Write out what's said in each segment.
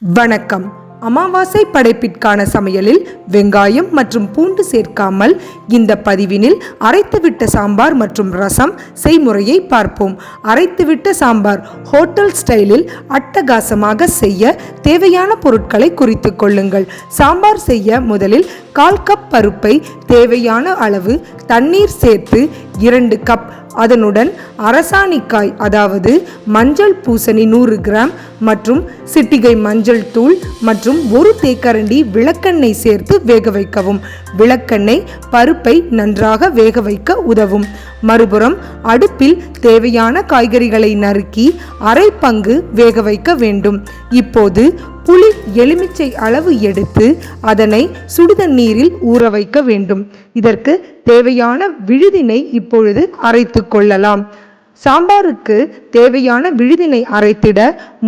வணக்கம். அமாவாசை படைப்பிற்கான சமையலில் வெங்காயம் மற்றும் பூண்டு சேர்க்காமல் இந்த பதிவினில் அரைத்துவிட்ட சாம்பார் மற்றும் ரசம் செய்முறையை பார்ப்போம். அரைத்துவிட்ட சாம்பார் ஹோட்டல் ஸ்டைலில் அட்டகாசமாக செய்ய தேவையான பொருட்களை குறித்து கொள்ளுங்கள். சாம்பார் செய்ய முதலில் 1/4 கப் பருப்பை தேவையான அளவு தண்ணீர் சேர்த்து 2 கப், அதனுடன் அரசாணிக்காய் அதாவது மஞ்சள் பூசணி 100 கிராம் மற்றும் சிட்டிகை மஞ்சள் தூள் மற்றும் 1 தேக்கரண்டி விளக்கெண்ணெய் சேர்த்து வேக வைக்கவும். விளக்கெண்ணெய் பருப்பை நன்றாக வேக வைக்க உதவும். மறுபுறம் அடுப்பில் தேவையான காய்கறிகளை நறுக்கி அரை பங்கு வேக வைக்க வேண்டும். இப்போது புளி எலுமிச்சை அளவு எடுத்து அதனை சுடுதண்ணீரில் ஊற வைக்க வேண்டும். இதற்கு தேவையான விழுதினை இப்பொழுது அரைத்து கொள்ளலாம். சாம்பாருக்கு தேவையான விழுதினை அரைத்திட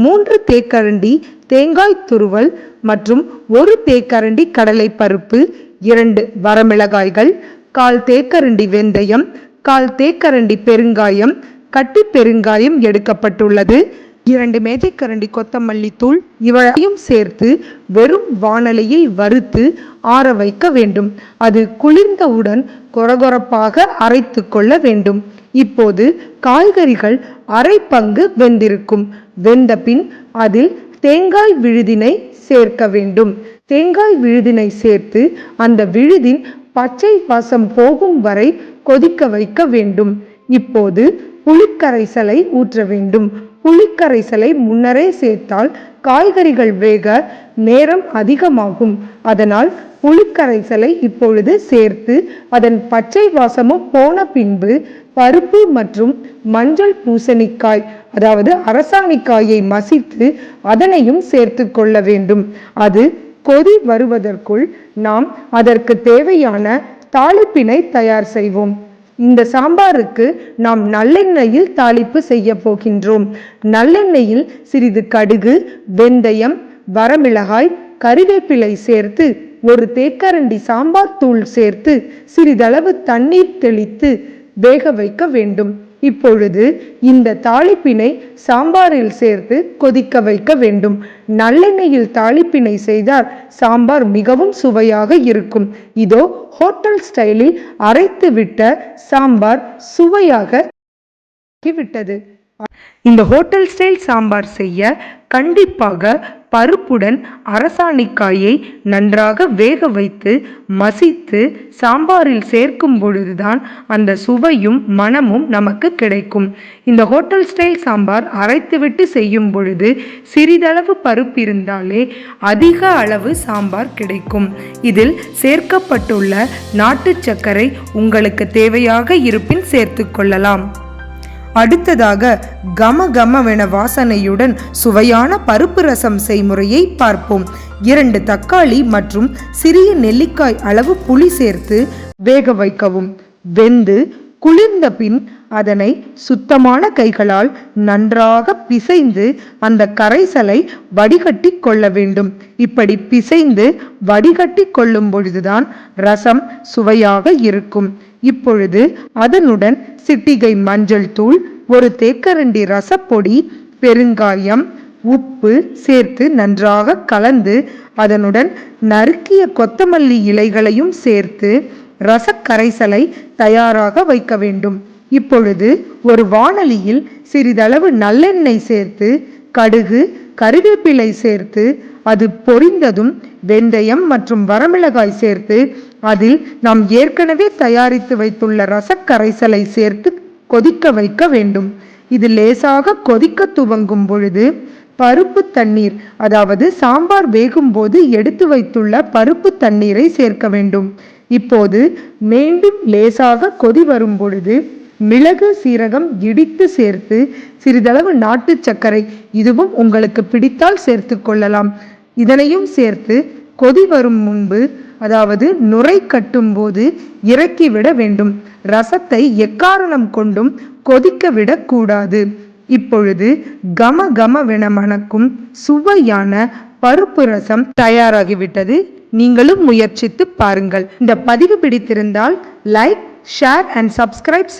3 தேக்கரண்டி தேங்காய் துருவல் மற்றும் 1 தேக்கரண்டி கடலை பருப்பு, 2 வரமிளகாய்கள், 1/4 தேக்கரண்டி வெந்தயம், 1/4 தேக்கரண்டி பெருங்காயம், கட்டி பெருங்காயம் எடுக்கப்பட்டுள்ளது, 2 மேஜைக்கரண்டி கொத்தமல்லி தூள் இவையும் சேர்த்து வெறும் வாணலியில் வறுத்து ஆற வைக்க வேண்டும். அது குளிர்ந்தவுடன் கொரகொரப்பாக அரைத்து கொள்ள வேண்டும். இப்போது காய்கறிகள் அரை பங்கு வெந்திருக்கும். வெந்த பின் அதில் தேங்காய் விழுதினை சேர்க்க வேண்டும். தேங்காய் விழுதினை சேர்த்து அந்த விழுதின் பச்சை வாசம் போகும் வரை கொதிக்க வைக்க வேண்டும். இப்போது புளிக்கரைசலை ஊற்ற வேண்டும். புளிக்கரைசலை முன்னரே சேர்த்தால் காய்கறிகள் வேக நேரம் அதிகமாகும். அதனால் புளிக்கரைசலை இப்பொழுது சேர்த்து அதன் பச்சை வாசமும் போன பின்பு பருப்பு மற்றும் மஞ்சள் பூசணிக்காய் அதாவது அரசாணிக்காயை மசித்து அதனையும் சேர்த்து கொள்ள வேண்டும். அது கொதி வருவதற்குள் நாம் அதற்கு தேவையான தாளிப்பினை தயார் செய்வோம். இந்த சாம்பாருக்கு நாம் நல்லெண்ணெயில் தாளிப்பு செய்ய போகின்றோம். நல்லெண்ணெயில் சிறிது கடுகு, வெந்தயம், வரமிளகாய், கறிவேப்பிலை சேர்த்து 1 தேக்கரண்டி சாம்பார் தூள் சேர்த்து சிறிதளவு தண்ணீர் தெளித்து வேக வைக்க வேண்டும். இப்பொழுது இந்த தாளிப்பினை சாம்பாரில் சேர்த்து கொதிக்க வைக்க வேண்டும். நல்லெண்ணெயில் தாளிப்பினை செய்தால் சாம்பார் மிகவும் சுவையாக இருக்கும். இதோ ஹோட்டல் ஸ்டைலில் அரைத்து விட்ட சாம்பார் சுவையாக விட்டது. இந்த ஹோட்டல் ஸ்டைல் சாம்பார் செய்ய கண்டிப்பாக பருப்புடன் அரசாணிக்காயை நன்றாக வேக வைத்து மசித்து சாம்பாரில் சேர்க்கும் பொழுதுதான் அந்த சுவையும் மனமும் நமக்கு கிடைக்கும். இந்த ஹோட்டல் ஸ்டைல் சாம்பார் அரைத்துவிட்டு செய்யும் பொழுது சிறிதளவு பருப்பு இருந்தாலே அதிக அளவு சாம்பார் கிடைக்கும். இதில் சேர்க்கப்பட்டுள்ள நாட்டு சர்க்கரை உங்களுக்கு தேவையாக இருப்பின் சேர்த்து கொள்ளலாம். அடுத்ததாக கமகமவென வாசனையுடன் சுவையான பருப்பு ரசம் செய்முறையை பார்ப்போம். 2 தக்காளி மற்றும் சிறிய நெல்லிக்காய் அளவு புளி சேர்த்து வேக வைக்கவும். வெந்து குளிர்ந்த பின் அதனை சுத்தமான கைகளால் நன்றாக பிசைந்து அந்த கரைசலை வடிகட்டி கொள்ள வேண்டும். இப்படி பிசைந்து வடிகட்டி கொள்ளும் பொழுதுதான் ரசம் சுவையாக இருக்கும். இப்பொழுது அதனுடன் சிட்டிகை மஞ்சள் தூள், 1 தேக்கரண்டி ரசப்பொடி, பெருங்காயம், உப்பு சேர்த்து நன்றாக கலந்து அதனுடன் நறுக்கிய கொத்தமல்லி இலைகளையும் சேர்த்து ரசக்கரைசலை தயாராக வைக்க வேண்டும். இப்பொழுது ஒரு வாணலியில் சிறிதளவு நல்லெண்ணெய் சேர்த்து கடுகு, கறிவேப்பிலை சேர்த்து அது பொரிந்ததும் வெந்தயம் மற்றும் வரமிளகாய் சேர்த்து அதில் நாம் ஏற்கனவே தயாரித்து வைத்துள்ள ரசக்கரைசலை சேர்த்து கொதிக்க வைக்க வேண்டும். இது லேசாக கொதிக்க துவங்கும் பொழுது பருப்பு தண்ணீர் அதாவது சாம்பார் வேகும் போது எடுத்து வைத்துள்ள பருப்பு தண்ணீரை சேர்க்க வேண்டும். இப்போது மீண்டும் லேசாக கொதி வரும் பொழுது மிளகு, சீரகம் இடித்து சேர்த்து சிறிதளவு நாட்டு சர்க்கரை இதுவும் உங்களுக்கு பிடித்தால் சேர்த்து கொள்ளலாம். இதனையும் சேர்த்து கொதி வரும் முன்பு அதாவது நுரை கட்டும் போது இறக்கிவிட வேண்டும். ரசத்தை எக்காரணம் கொண்டும் கொதிக்க விடக்கூடாது. இப்பொழுது கமகமவென மணக்கும் சுவையான பருப்பு ரசம் தயாராகிவிட்டது. நீங்களும் முயற்சித்து பாருங்கள். இந்த பதிவு பிடித்திருந்தால் லைக், ஷேர் அண்ட் சப்ஸ்கிரைப்